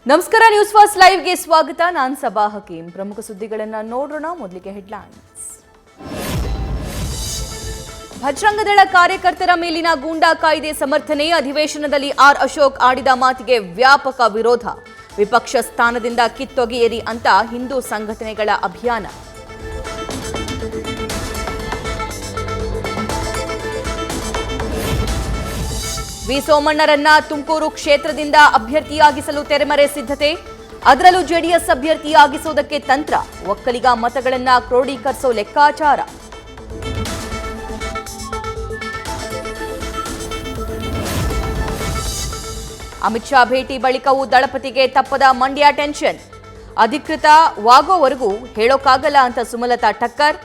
ನಮಸ್ಕಾರ, news first ಲೈವ್ಗೆ ಸ್ವಾಗತ. ನಾನು ಸಬಾ ಹಕೀಂ. ಪ್ರಮುಖ ಸುದ್ದಿಗಳನ್ನು ನೋಡೋಣ. ಮೊದಲಿಗೆ ಹೆಡ್ಲೈನ್ಸ್. ಭಜರಂಗದಳ ಕಾರ್ಯಕರ್ತರ ಮೇಲಿನ ಗೂಂಡಾ ಕಾಯ್ದೆ ಸಮರ್ಥನೆ. ಅಧಿವೇಶನದಲ್ಲಿ ಆರ್ ಅಶೋಕ್ ಆಡಿದ ಮಾತಿಗೆ ವ್ಯಾಪಕ ವಿರೋಧ. ವಿಪಕ್ಷ ಸ್ಥಾನದಿಂದ ಕಿತ್ತೊಗೆಯಿರಿ ಅಂತ ಹಿಂದೂ ಸಂಘಟನೆಗಳ ಅಭಿಯಾನ. ವಿ ಸೋಮಣ್ಣರನ್ನ ತುಮಕೂರು ಕ್ಷೇತ್ರದಿಂದ ಅಭ್ಯರ್ಥಿಯಾಗಿಸಲು ತೆರೆಮರೆ ಸಿದ್ಧತೆ. ಅದರಲ್ಲೂ ಜೆಡಿಎಸ್ ಅಭ್ಯರ್ಥಿಯಾಗಿಸುವುದಕ್ಕೆ ತಂತ್ರ. ಒಕ್ಕಲಿಗ ಮತಗಳನ್ನ ಕ್ರೋಢೀಕರಿಸೋ ಲೆಕ್ಕಾಚಾರ. ಅಮಿತ್ ಶಾ ಭೇಟಿ ಬಳಿಕವೂ ದಳಪತಿಗೆ ತಪ್ಪದ ಮಂಡ್ಯ ಟೆನ್ಷನ್. ಅಧಿಕೃತವಾಗೋವರೆಗೂ ಹೇಳೋಕ್ಕಾಗಲ್ಲ ಅಂತ ಸುಮಲತಾ ಠಕ್ಕರ್.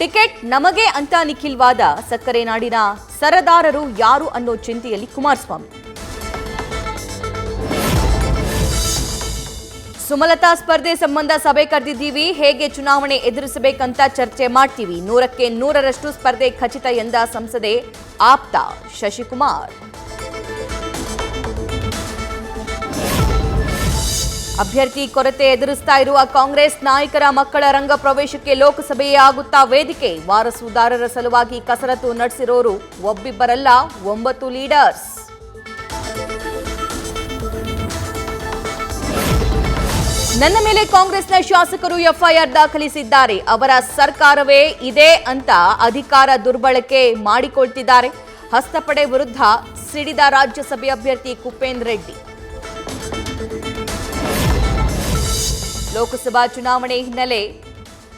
ಟಿಕೆಟ್ ನಮಗೆ ಅಂತ ನಿಖಿಲ್ ವಾದ. ಸಕ್ಕರೆ ನಾಡಿನ ಸರದಾರರು ಯಾರು ಅನ್ನೋ ಚಿಂತೆಯಲ್ಲಿ ಕುಮಾರಸ್ವಾಮಿ. ಸುಮಲತಾ ಸ್ಪರ್ಧೆ ಸಂಬಂಧ ಸಭೆ ಕರೆದಿದ್ದೀವಿ. ಹೇಗೆ ಚುನಾವಣೆ ಎದುರಿಸಬೇಕಂತ ಚರ್ಚೆ ಮಾಡ್ತೀವಿ. 100ಕ್ಕೆ 100ರಷ್ಟು ಸ್ಪರ್ಧೆ ಖಚಿತ ಎಂದ ಸಂಸದೆ ಆಪ್ತ ಶಶಿಕುಮಾರ್. ಅಭ್ಯರ್ಥಿ ಕೊರತೆ ಎದುರಿಸ್ತಾ ಇರುವ ಕಾಂಗ್ರೆಸ್ ನಾಯಕರ ಮಕ್ಕಳ ರಂಗ ಪ್ರವೇಶಕ್ಕೆ ಲೋಕಸಭೆಯೇ ಆಗುತ್ತಾ ವೇದಿಕೆ. ವಾರಸುದಾರರ ಸಲುವಾಗಿ ಕಸರತ್ತು ನಡೆಸಿರೋರು ಒಬ್ಬಿಬ್ಬರಲ್ಲ, 9 ಲೀಡರ್ಸ್. ನನ್ನ ಮೇಲೆ ಕಾಂಗ್ರೆಸ್ನ ಶಾಸಕರು ಎಫ್ಐಆರ್ ದಾಖಲಿಸಿದ್ದಾರೆ. ಅವರ ಸರ್ಕಾರವೇ ಇದೆ ಅಂತ ಅಧಿಕಾರ ದುರ್ಬಳಕೆ ಮಾಡಿಕೊಳ್ತಿದ್ದಾರೆ. ಹಸ್ತಪಡೆ ವಿರುದ್ಧ ಸಿಡಿದ ರಾಜ್ಯಸಭೆ ಅಭ್ಯರ್ಥಿ ಕುಪೇಂದ್ರ ರೆಡ್ಡಿ. ಲೋಕಸಭಾ ಚುನಾವಣೆ ಹಿನ್ನೆಲೆ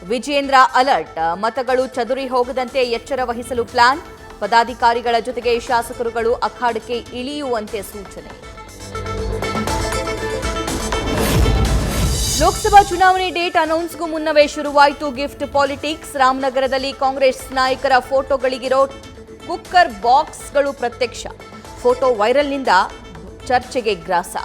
ವಿಜೇಂದ್ರ ಅಲರ್ಟ್. ಮತಗಳು ಚದುರಿ ಹೋಗದಂತೆ ಎಚ್ಚರ ವಹಿಸಲು ಪ್ಲಾನ್. ಪದಾಧಿಕಾರಿಗಳ ಜೊತೆಗೆ ಶಾಸಕರುಗಳು ಅಖಾಡಕ್ಕೆ ಇಳಿಯುವಂತೆ ಸೂಚನೆ. ಲೋಕಸಭಾ ಚುನಾವಣೆ ಡೇಟ್ ಅನೌನ್ಸ್ಗೂ ಮುನ್ನವೇ ಶುರುವಾಯಿತು ಗಿಫ್ಟ್ ಪಾಲಿಟಿಕ್ಸ್. ರಾಮನಗರದಲ್ಲಿ ಕಾಂಗ್ರೆಸ್ ನಾಯಕರ ಫೋಟೋಗಳಿಗಿರೋ ಕುಕ್ಕರ್ ಬಾಕ್ಸ್ಗಳು ಪ್ರತ್ಯಕ್ಷ. ಫೋಟೋ ವೈರಲ್ನಿಂದ ಚರ್ಚೆಗೆ ಗ್ರಾಸ.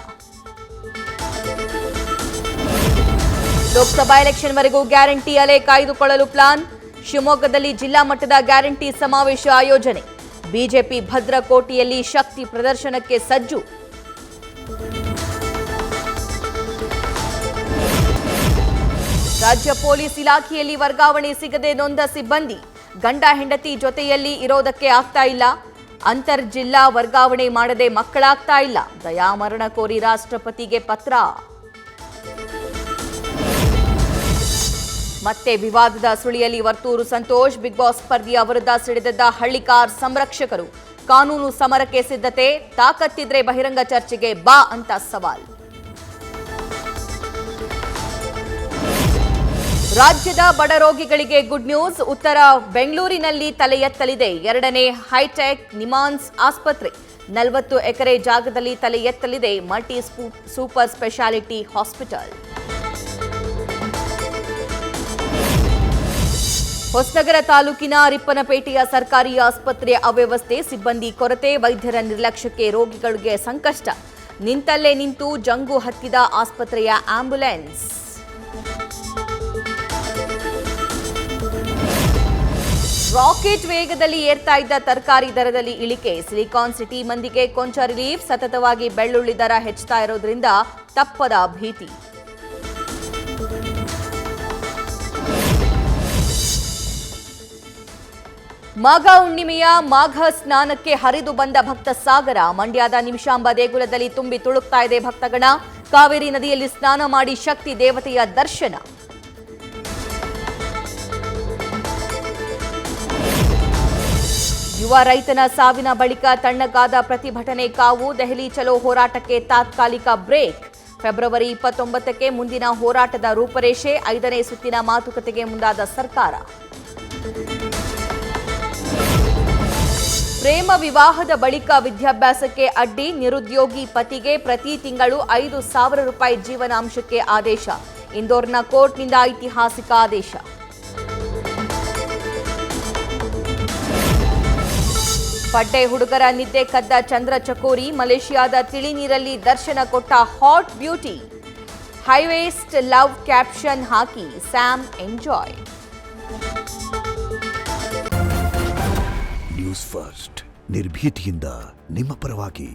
ಲೋಕಸಭಾ ಎಲೆಕ್ಷನ್ವರೆಗೂ ಗ್ಯಾರಂಟಿ ಅಲೆ ಕಾಯ್ದುಕೊಳ್ಳಲು ಪ್ಲಾನ್. ಶಿವಮೊಗ್ಗದಲ್ಲಿ ಜಿಲ್ಲಾ ಮಟ್ಟದ ಗ್ಯಾರಂಟಿ ಸಮಾವೇಶ ಆಯೋಜನೆ. ಬಿಜೆಪಿ ಭದ್ರಕೋಟೆಯಲ್ಲಿ ಶಕ್ತಿ ಪ್ರದರ್ಶನಕ್ಕೆ ಸಜ್ಜು. ರಾಜ್ಯ ಪೊಲೀಸ್ ಇಲಾಖೆಯಲ್ಲಿ ವರ್ಗಾವಣೆ ಸಿಗದೆ ನೊಂದ ಸಿಬ್ಬಂದಿ. ಗಂಡ ಹೆಂಡತಿ ಜೊತೆಯಲ್ಲಿ ಇರೋದಕ್ಕೆ ಆಗ್ತಾ ಇಲ್ಲ. ಅಂತರ್ ಜಿಲ್ಲಾ ವರ್ಗಾವಣೆ ಮಾಡದೆ ಮಕ್ಕಳಾಗ್ತಾ ಇಲ್ಲ. ದಯಾಮರಣ ಕೋರಿ ರಾಷ್ಟ್ರಪತಿಗೆ ಪತ್ರ. ಮತ್ತೆ ವಿವಾದದ ಸುಳಿಯಲ್ಲಿ ವರ್ತೂರು ಸಂತೋಷ್. ಬಿಗ್ ಬಾಸ್ ಸ್ಪರ್ಧೆಯ ವಿರುದ್ಧ ಸಿಡಿದೆದ್ದ ಹಳ್ಳಿಕಾರ್ ಸಂರಕ್ಷಕರು. ಕಾನೂನು ಸಮರಕ್ಕೆ ಸಿದ್ಧತೆ. ತಾಕತ್ತಿದ್ರೆ ಬಹಿರಂಗ ಚರ್ಚೆಗೆ ಬಾ ಅಂತ ಸವಾಲ್. ರಾಜ್ಯದ ಬಡ ರೋಗಿಗಳಿಗೆ ಗುಡ್ ನ್ಯೂಸ್. ಉತ್ತರ ಬೆಂಗಳೂರಿನಲ್ಲಿ ತಲೆ ಎತ್ತಲಿದೆ 2ನೇ ಹೈಟೆಕ್ ನಿಮಾನ್ಸ್ ಆಸ್ಪತ್ರೆ. 40 ಎಕರೆ ಜಾಗದಲ್ಲಿ ತಲೆ ಎತ್ತಲಿದೆ multi super speciality hospital. Hosanagara ತಾಲೂಕಿನ ರಿಪ್ಪನಪೇಟೆಯ ಸರ್ಕಾರಿ ಆಸ್ಪತ್ರೆಯ ಅವ್ಯವಸ್ಥೆ. ಸಿಬ್ಬಂದಿ ಕೊರತೆ, ವೈದ್ಯರ ನಿರ್ಲಕ್ಷ್ಯಕ್ಕೆ ರೋಗಿಗಳಿಗೆ ಸಂಕಷ್ಟ. ನಿಂತಲ್ಲೇ ನಿಂತು ಜಂಗು ಹತ್ತಿದ ಆಸ್ಪತ್ರೆಯ ಆಂಬ್ಯುಲೆನ್ಸ್. ರಾಕೆಟ್ ವೇಗದಲ್ಲಿ ಏರ್ತಾ ಇದ್ದ ತರಕಾರಿ ದರದಲ್ಲಿ ಇಳಿಕೆ. ಸಿಲಿಕಾನ್ ಸಿಟಿ ಮಂದಿಗೆ ಕೊಂಚ ರಿಲೀಫ್. ಸತತವಾಗಿ ಬೆಳ್ಳುಳ್ಳಿ ದರ ಹೆಚ್ಚುತ್ತಾ ಇರೋದ್ರಿಂದ ತಪ್ಪದ ಭೀತಿ. ಮಾಘ ಹುಣ್ಣಿಮೆಯ ಮಾಘ ಸ್ನಾನಕ್ಕೆ ಹರಿದು ಬಂದ ಭಕ್ತ ಸಾಗರ. ಮಂಡ್ಯದ ನಿಮಿಷಾಂಬ ದೇಗುಲದಲ್ಲಿ ತುಂಬಿ ತುಳುಕ್ತಾ ಇದೆ ಭಕ್ತಗಣ. ಕಾವೇರಿ ನದಿಯಲ್ಲಿ ಸ್ನಾನ ಮಾಡಿ ಶಕ್ತಿ ದೇವತೆಯ ದರ್ಶನ. ಯುವ ರೈತನ ಸಾವಿನ ಬಳಿಕ ತಣ್ಣಗಾದ ಪ್ರತಿಭಟನೆ ಕಾವು. ದೆಹಲಿ ಚಲೋ ಹೋರಾಟಕ್ಕೆ ತಾತ್ಕಾಲಿಕ ಬ್ರೇಕ್. ಫೆಬ್ರವರಿ 29ಕ್ಕೆ ಮುಂದಿನ ಹೋರಾಟದ ರೂಪರೇಷೆ. 5ನೇ ಸುತ್ತಿನ ಮಾತುಕತೆಗೆ ಮುಂದಾದ ಸರ್ಕಾರ. ಪ್ರೇಮ ವಿವಾಹದ ಬಳಿಕ ವಿದ್ಯಾಭ್ಯಾಸಕ್ಕೆ ಅಡ್ಡಿ. ನಿರುದ್ಯೋಗಿ ಪತಿಗೆ ಪ್ರತಿ ತಿಂಗಳು 5,000 ರೂಪಾಯಿ ಜೀವನಾಂಶಕ್ಕೆ ಆದೇಶ. ಇಂದೋರ್ನ ಕೋರ್ಟ್ನಿಂದ ಐತಿಹಾಸಿಕ ಆದೇಶ. ಪಡ್ಡೆ ಹುಡುಗರ ನಿದ್ದೆ ಕದ್ದ ಚಂದ್ರ ಚಕೋರಿ. ಮಲೇಷಿಯಾದ ತಿಳಿ ನೀರಲ್ಲಿ ದರ್ಶನ ಕೊಟ್ಟ ಹಾಟ್ ಬ್ಯೂಟಿ. ಹೈವೇಸ್ಟ್ ಲವ್ ಕ್ಯಾಪ್ಷನ್ ಹಾಕಿ ಸ್ಯಾಮ್ ಎಂಜಾಯ್. ನ್ಯೂಸ್ ಫಸ್ಟ್ ನಿರ್ಭೀತಿಯಿಂದ ನಿಮ್ಮ ಪರವಾಗಿ.